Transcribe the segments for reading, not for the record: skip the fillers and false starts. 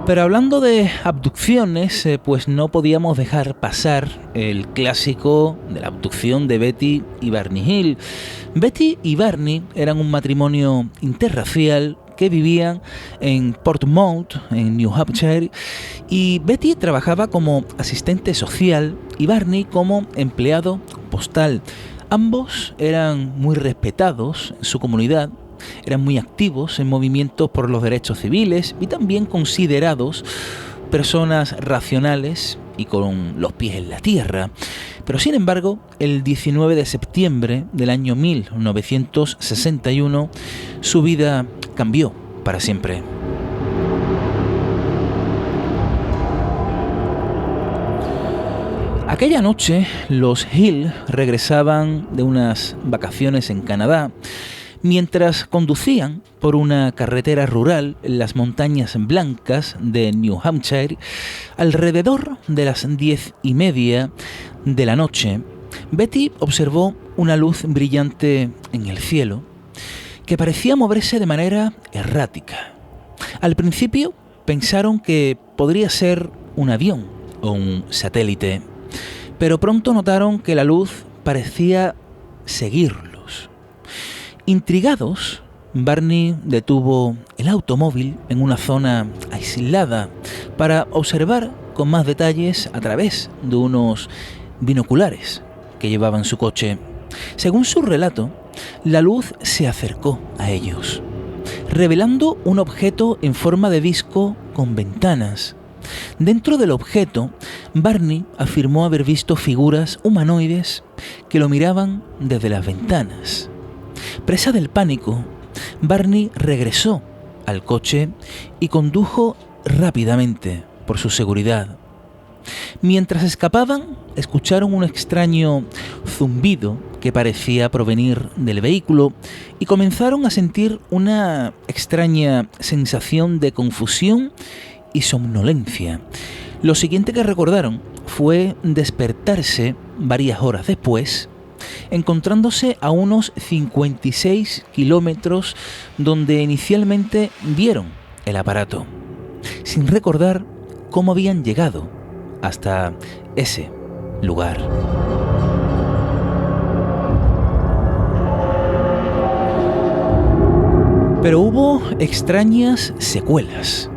Pero hablando de abducciones, pues no podíamos dejar pasar el clásico de la abducción de Betty y Barney Hill. Betty y Barney eran un matrimonio interracial que vivían en Portsmouth, en New Hampshire, y Betty trabajaba como asistente social y Barney como empleado postal. Ambos eran muy respetados en su comunidad, eran muy activos en movimientos por los derechos civiles y también considerados personas racionales y con los pies en la tierra. Pero sin embargo, el 19 de septiembre del año 1961, su vida cambió para siempre. Aquella noche, los Hill regresaban de unas vacaciones en Canadá. Mientras conducían por una carretera rural en las montañas blancas de New Hampshire, alrededor de las 10:30 de la noche, Betty observó una luz brillante en el cielo que parecía moverse de manera errática. Al principio pensaron que podría ser un avión o un satélite, pero pronto notaron que la luz parecía seguirlos. Intrigados, Barney detuvo el automóvil en una zona aislada para observar con más detalles a través de unos binoculares que llevaba en su coche. Según su relato, la luz se acercó a ellos, revelando un objeto en forma de disco con ventanas. Dentro del objeto, Barney afirmó haber visto figuras humanoides que lo miraban desde las ventanas. Presa del pánico, Barney regresó al coche y condujo rápidamente por su seguridad. Mientras escapaban, escucharon un extraño zumbido que parecía provenir del vehículo y comenzaron a sentir una extraña sensación de confusión y somnolencia. Lo siguiente que recordaron fue despertarse varias horas después, encontrándose a unos 56 kilómetros donde inicialmente vieron el aparato, sin recordar cómo habían llegado hasta ese lugar. Pero hubo extrañas secuelas,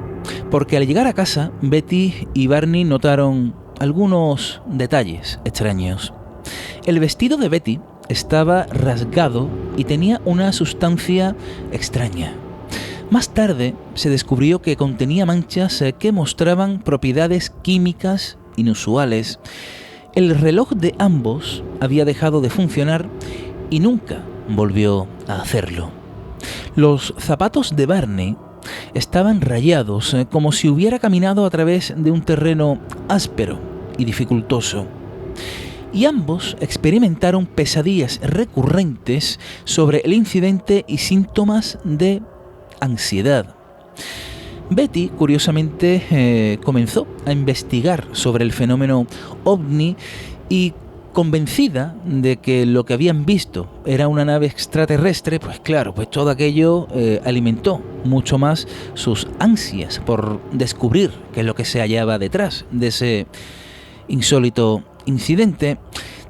porque al llegar a casa, Betty y Barney notaron algunos detalles extraños. El vestido de Betty estaba rasgado y tenía una sustancia extraña. Más tarde se descubrió que contenía manchas que mostraban propiedades químicas inusuales. El reloj de ambos había dejado de funcionar y nunca volvió a hacerlo. Los zapatos de Barney estaban rayados, como si hubiera caminado a través de un terreno áspero y dificultoso. Y ambos experimentaron pesadillas recurrentes sobre el incidente y síntomas de ansiedad. Betty, curiosamente, comenzó a investigar sobre el fenómeno ovni y, convencida de que lo que habían visto era una nave extraterrestre, pues claro, pues todo aquello alimentó mucho más sus ansias por descubrir qué es lo que se hallaba detrás de ese insólito incidente.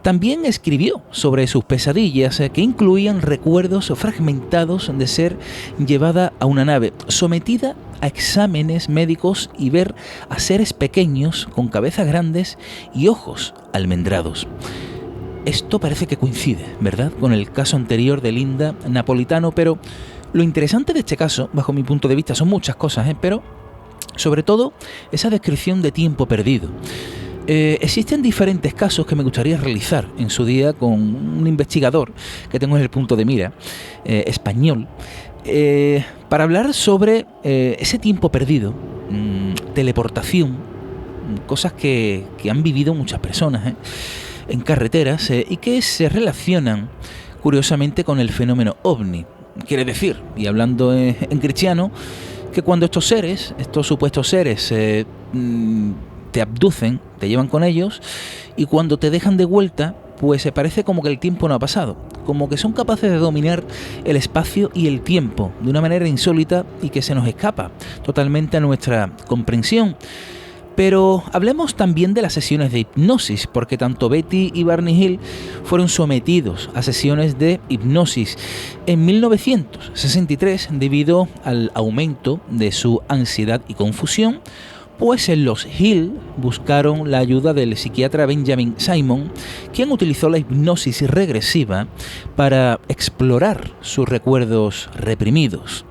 También escribió sobre sus pesadillas, que incluían recuerdos fragmentados de ser llevada a una nave, sometida a exámenes médicos y ver a seres pequeños con cabezas grandes y ojos almendrados. Esto parece que coincide, ¿verdad?, con el caso anterior de Linda Napolitano, pero lo interesante de este caso, bajo mi punto de vista, son muchas cosas, pero sobre todo esa descripción de tiempo perdido. Existen diferentes casos que me gustaría realizar en su día con un investigador que tengo en el punto de mira, español, para hablar sobre ese tiempo perdido, teleportación, cosas que han vivido muchas personas en carreteras y que se relacionan curiosamente con el fenómeno ovni. Quiere decir, y hablando en cristiano, que cuando estos supuestos seres, te abducen, te llevan con ellos, y cuando te dejan de vuelta, pues se parece como que el tiempo no ha pasado, como que son capaces de dominar el espacio y el tiempo de una manera insólita y que se nos escapa totalmente a nuestra comprensión. Pero hablemos también de las sesiones de hipnosis, porque tanto Betty y Barney Hill fueron sometidos a sesiones de hipnosis en 1963 debido al aumento de su ansiedad y confusión, pues los Hill buscaron la ayuda del psiquiatra Benjamin Simon, quien utilizó la hipnosis regresiva para explorar sus recuerdos reprimidos.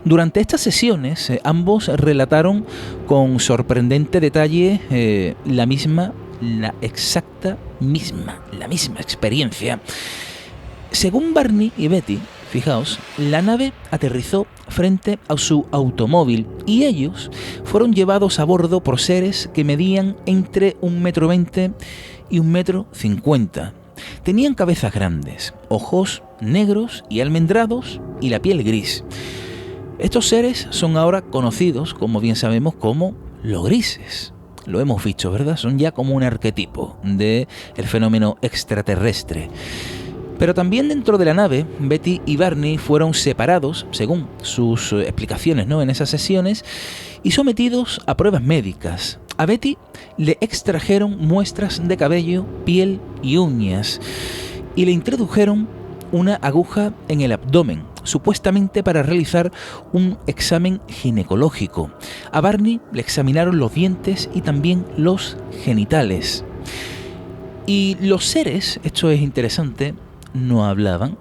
Durante estas sesiones, ambos relataron con sorprendente detalle la misma experiencia. Según Barney y Betty, fijaos, la nave aterrizó frente a su automóvil y ellos fueron llevados a bordo por seres que medían entre 1,20 m y 1,50 m. Tenían cabezas grandes, ojos negros y almendrados y la piel gris. Estos seres son ahora conocidos, como bien sabemos, como los grises. Lo hemos visto, ¿verdad? Son ya como un arquetipo del fenómeno extraterrestre. Pero también dentro de la nave, Betty y Barney fueron separados, según sus explicaciones, ¿no?, en esas sesiones, y sometidos a pruebas médicas. A Betty le extrajeron muestras de cabello, piel y uñas, y le introdujeron una aguja en el abdomen, supuestamente para realizar un examen ginecológico. A Barney le examinaron los dientes y también los genitales. Y los seres, esto es interesante, no hablaban,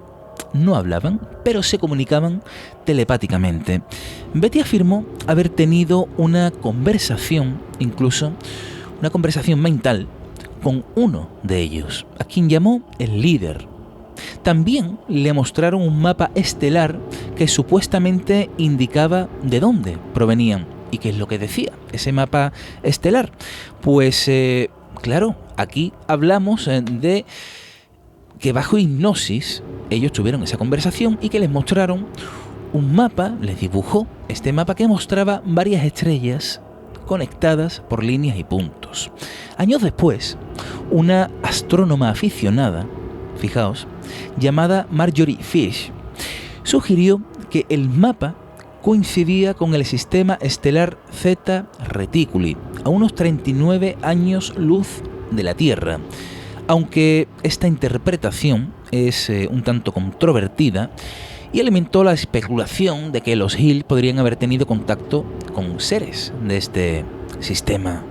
pero se comunicaban telepáticamente. Betty afirmó haber tenido una conversación, incluso una conversación mental, con uno de ellos, a quien llamó el líder. También le mostraron un mapa estelar que supuestamente indicaba de dónde provenían. ¿Y qué es lo que decía ese mapa estelar? Pues claro, aquí hablamos de que bajo hipnosis ellos tuvieron esa conversación y que les mostraron un mapa, les dibujó este mapa que mostraba varias estrellas conectadas por líneas y puntos. Años después, una astrónoma aficionada, fijaos, llamada Marjorie Fish, sugirió que el mapa coincidía con el sistema estelar Zeta Reticuli, a unos 39 años luz de la Tierra. Aunque esta interpretación es un tanto controvertida y alimentó la especulación de que los Hill podrían haber tenido contacto con seres de este sistema.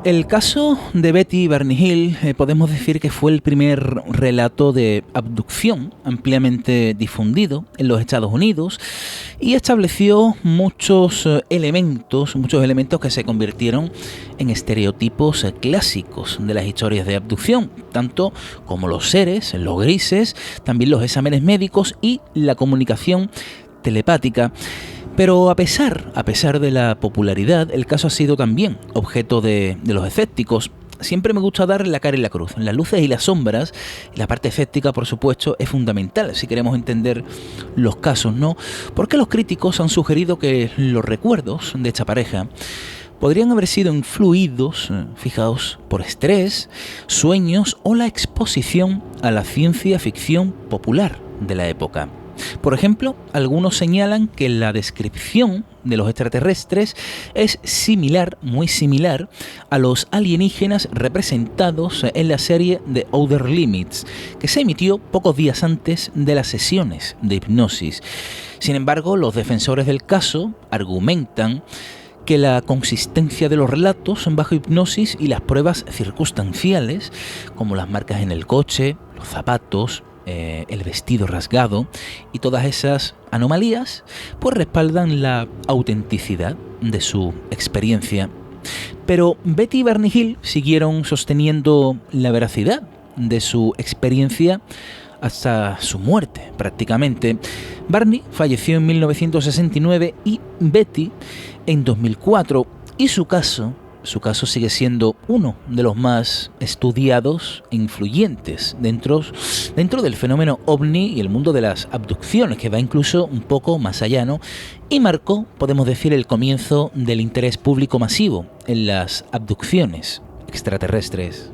El caso de Betty y Barney Hill podemos decir que fue el primer relato de abducción ampliamente difundido en los Estados Unidos y estableció muchos elementos que se convirtieron en estereotipos clásicos de las historias de abducción, tanto como los seres, los grises, también los exámenes médicos y la comunicación telepática. Pero a pesar de la popularidad, el caso ha sido también objeto de los escépticos. Siempre me gusta dar la cara y la cruz. Las luces y las sombras, la parte escéptica, por supuesto, es fundamental si queremos entender los casos, ¿no? Porque los críticos han sugerido que los recuerdos de esta pareja podrían haber sido influidos, fijaos, por estrés, sueños o la exposición a la ciencia ficción popular de la época. Por ejemplo, algunos señalan que la descripción de los extraterrestres es similar, muy similar, a los alienígenas representados en la serie The Outer Limits, que se emitió pocos días antes de las sesiones de hipnosis. Sin embargo, los defensores del caso argumentan que la consistencia de los relatos bajo hipnosis y las pruebas circunstanciales, como las marcas en el coche, los zapatos, el vestido rasgado y todas esas anomalías, pues respaldan la autenticidad de su experiencia. Pero Betty y Barney Hill siguieron sosteniendo la veracidad de su experiencia hasta su muerte, prácticamente. Barney falleció en 1969 y Betty en 2004, y su caso sigue siendo uno de los más estudiados e influyentes dentro del fenómeno ovni y el mundo de las abducciones, que va incluso un poco más allá, ¿no? Y marcó, podemos decir, el comienzo del interés público masivo en las abducciones extraterrestres.